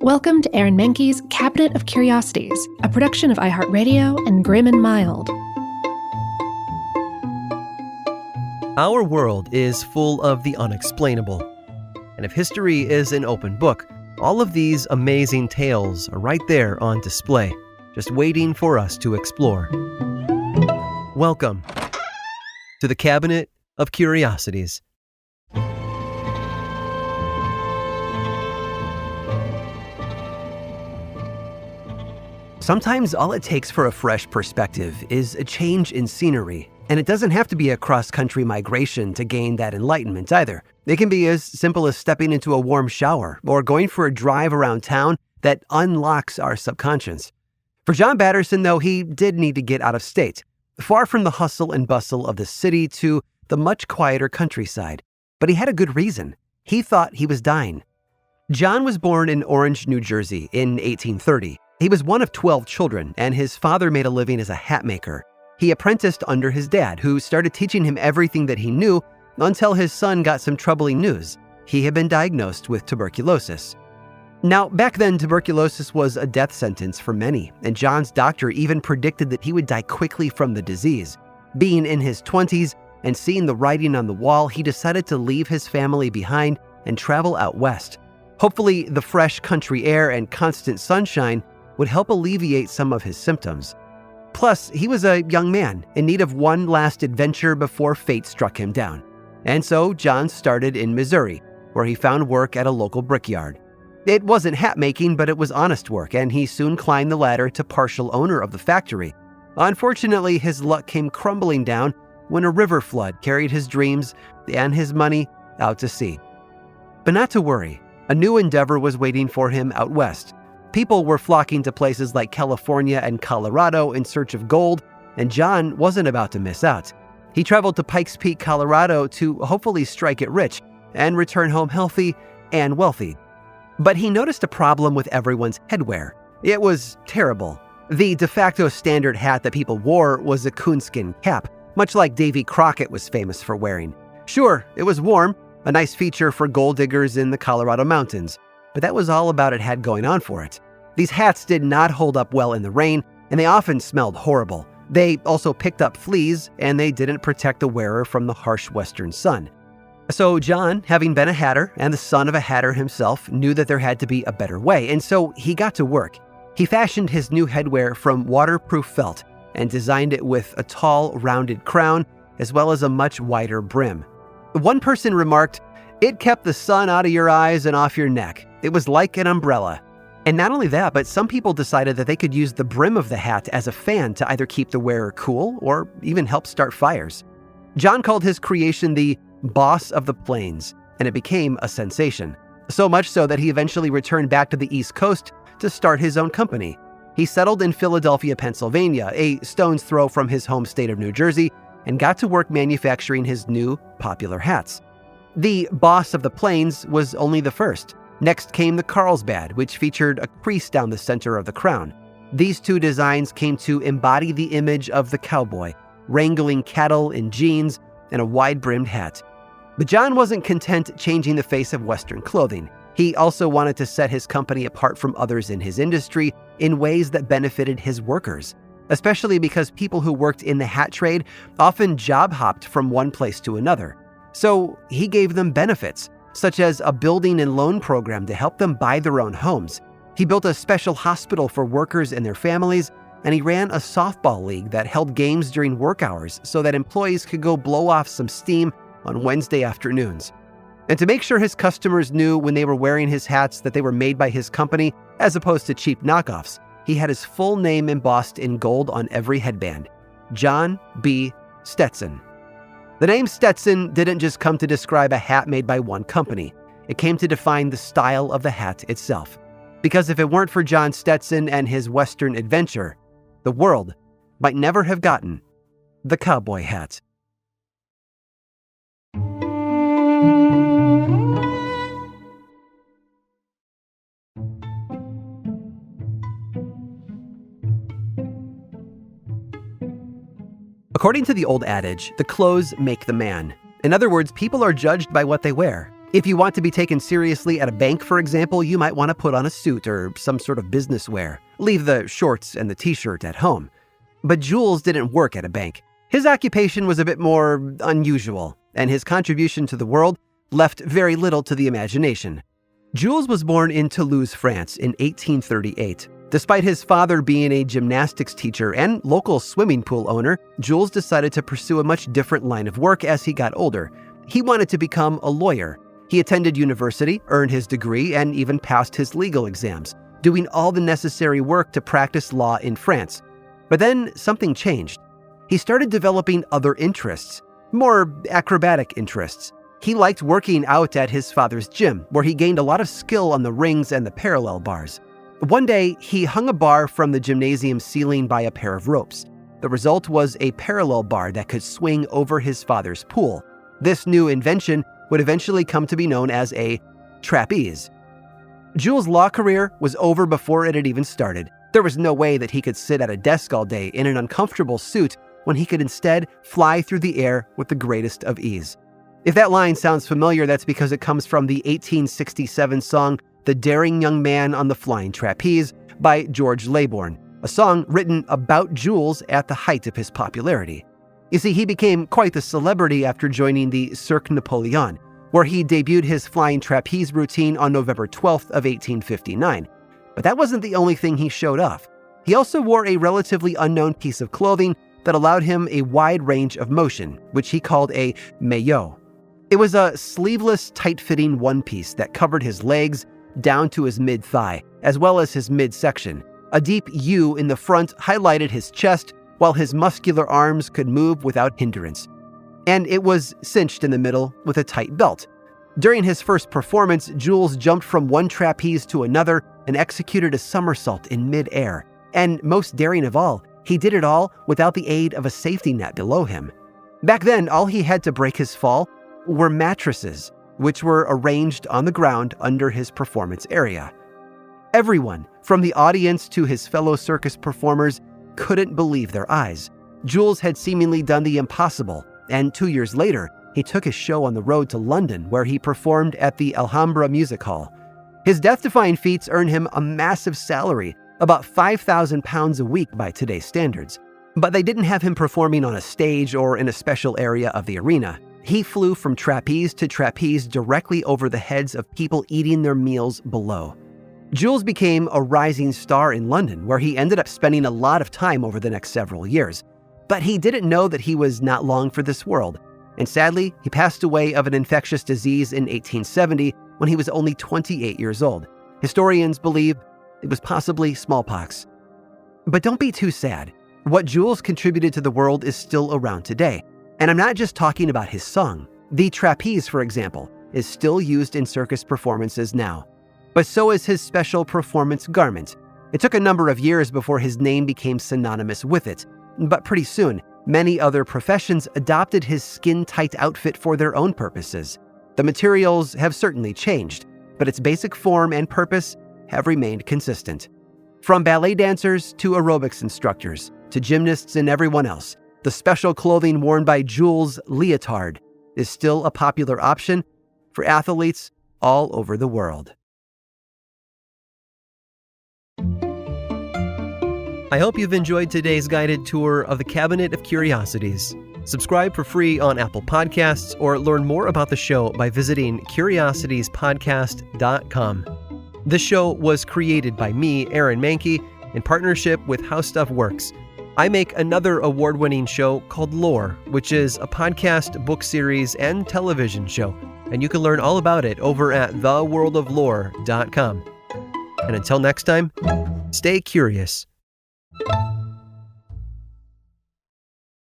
Welcome to Aaron Mahnke's Cabinet of Curiosities, a production of iHeartRadio and Grim and Mild. Our world is full of the unexplainable. And if history is an open book, all of these amazing tales are right there on display, just waiting for us to explore. Welcome to the Cabinet of Curiosities. Sometimes all it takes for a fresh perspective is a change in scenery. And it doesn't have to be a cross-country migration to gain that enlightenment either. It can be as simple as stepping into a warm shower or going for a drive around town that unlocks our subconscious. For John Batterson, though, he did need to get out of state, far from the hustle and bustle of the city to the much quieter countryside. But he had a good reason. He thought he was dying. John was born in Orange, New Jersey in 1830. He was one of 12 children, and his father made a living as a hat maker. He apprenticed under his dad, who started teaching him everything that he knew until his son got some troubling news. He had been diagnosed with tuberculosis. Now, back then, tuberculosis was a death sentence for many, and John's doctor even predicted that he would die quickly from the disease. Being in his 20s and seeing the writing on the wall, he decided to leave his family behind and travel out west. Hopefully, the fresh country air and constant sunshine would help alleviate some of his symptoms. Plus, he was a young man in need of one last adventure before fate struck him down. And so John started in Missouri, where he found work at a local brickyard. It wasn't hat making, but it was honest work, and he soon climbed the ladder to partial owner of the factory. Unfortunately, his luck came crumbling down when a river flood carried his dreams and his money out to sea. But not to worry, a new endeavor was waiting for him out west. People were flocking to places like California and Colorado in search of gold, and John wasn't about to miss out. He traveled to Pikes Peak, Colorado to hopefully strike it rich and return home healthy and wealthy. But he noticed a problem with everyone's headwear. It was terrible. The de facto standard hat that people wore was a coonskin cap, much like Davy Crockett was famous for wearing. Sure, it was warm, a nice feature for gold diggers in the Colorado mountains, but that was all about it had going on for it. These hats did not hold up well in the rain, and they often smelled horrible. They also picked up fleas, and they didn't protect the wearer from the harsh western sun. So John, having been a hatter and the son of a hatter himself, knew that there had to be a better way, and so he got to work. He fashioned his new headwear from waterproof felt and designed it with a tall, rounded crown, as well as a much wider brim. One person remarked, "It kept the sun out of your eyes and off your neck. It was like an umbrella." And not only that, but some people decided that they could use the brim of the hat as a fan to either keep the wearer cool or even help start fires. John called his creation the Boss of the Plains, and it became a sensation. So much so that he eventually returned back to the East Coast to start his own company. He settled in Philadelphia, Pennsylvania, a stone's throw from his home state of New Jersey, and got to work manufacturing his new popular hats. The Boss of the Plains was only the first. Next came the Carlsbad, which featured a crease down the center of the crown. These two designs came to embody the image of the cowboy, wrangling cattle in jeans and a wide-brimmed hat. But John wasn't content changing the face of Western clothing. He also wanted to set his company apart from others in his industry in ways that benefited his workers, especially because people who worked in the hat trade often job hopped from one place to another. So he gave them benefits, such as a building and loan program to help them buy their own homes. He built a special hospital for workers and their families, and he ran a softball league that held games during work hours so that employees could go blow off some steam on Wednesday afternoons. And to make sure his customers knew when they were wearing his hats that they were made by his company, as opposed to cheap knockoffs, he had his full name embossed in gold on every headband: John B. Stetson. The name Stetson didn't just come to describe a hat made by one company. It came to define the style of the hat itself. Because if it weren't for John Stetson and his Western adventure, the world might never have gotten the cowboy hat. According to the old adage, the clothes make the man. In other words, people are judged by what they wear. If you want to be taken seriously at a bank, for example, you might want to put on a suit or some sort of business wear. Leave the shorts and the t-shirt at home. But Jules didn't work at a bank. His occupation was a bit more unusual, and his contribution to the world left very little to the imagination. Jules was born in Toulouse, France in 1838. Despite his father being a gymnastics teacher and local swimming pool owner, Jules decided to pursue a much different line of work as he got older. He wanted to become a lawyer. He attended university, earned his degree, and even passed his legal exams, doing all the necessary work to practice law in France. But then something changed. He started developing other interests, more acrobatic interests. He liked working out at his father's gym, where he gained a lot of skill on the rings and the parallel bars. One day, he hung a bar from the gymnasium ceiling by a pair of ropes. The result was a parallel bar that could swing over his father's pool. This new invention would eventually come to be known as a trapeze. Jules' law career was over before it had even started. There was no way that he could sit at a desk all day in an uncomfortable suit when he could instead fly through the air with the greatest of ease. If that line sounds familiar, that's because it comes from the 1867 song The Daring Young Man on the Flying Trapeze by George Laybourne, a song written about Jules at the height of his popularity. You see, he became quite the celebrity after joining the Cirque Napoleon, where he debuted his flying trapeze routine on November 12th of 1859. But that wasn't the only thing he showed off. He also wore a relatively unknown piece of clothing that allowed him a wide range of motion, which he called a maillot. It was a sleeveless, tight-fitting one-piece that covered his legs down to his mid-thigh, as well as his midsection. A deep U in the front highlighted his chest, while his muscular arms could move without hindrance. And it was cinched in the middle with a tight belt. During his first performance, Jules jumped from one trapeze to another and executed a somersault in mid-air. And most daring of all, he did it all without the aid of a safety net below him. Back then, all he had to break his fall were mattresses, which were arranged on the ground under his performance area. Everyone, from the audience to his fellow circus performers, couldn't believe their eyes. Jules had seemingly done the impossible, and 2 years later, he took his show on the road to London, where he performed at the Alhambra Music Hall. His death-defying feats earned him a massive salary, about £5,000 a week by today's standards. But they didn't have him performing on a stage or in a special area of the arena. He flew from trapeze to trapeze directly over the heads of people eating their meals below. Jules became a rising star in London, where he ended up spending a lot of time over the next several years. But he didn't know that he was not long for this world. And sadly, he passed away of an infectious disease in 1870 when he was only 28 years old. Historians believe it was possibly smallpox. But don't be too sad. What Jules contributed to the world is still around today. And I'm not just talking about his song. The trapeze, for example, is still used in circus performances now. But so is his special performance garment. It took a number of years before his name became synonymous with it. But pretty soon, many other professions adopted his skin-tight outfit for their own purposes. The materials have certainly changed, but its basic form and purpose have remained consistent. From ballet dancers to aerobics instructors to gymnasts and everyone else, the special clothing worn by Jules, leotard, is still a popular option for athletes all over the world. I hope you've enjoyed today's guided tour of the Cabinet of Curiosities. Subscribe for free on Apple Podcasts or learn more about the show by visiting curiositiespodcast.com. This show was created by me, Aaron Mahnke, in partnership with How Stuff Works. I make another award-winning show called Lore, which is a podcast, book series, and television show, and you can learn all about it over at theworldoflore.com. And until next time, stay curious.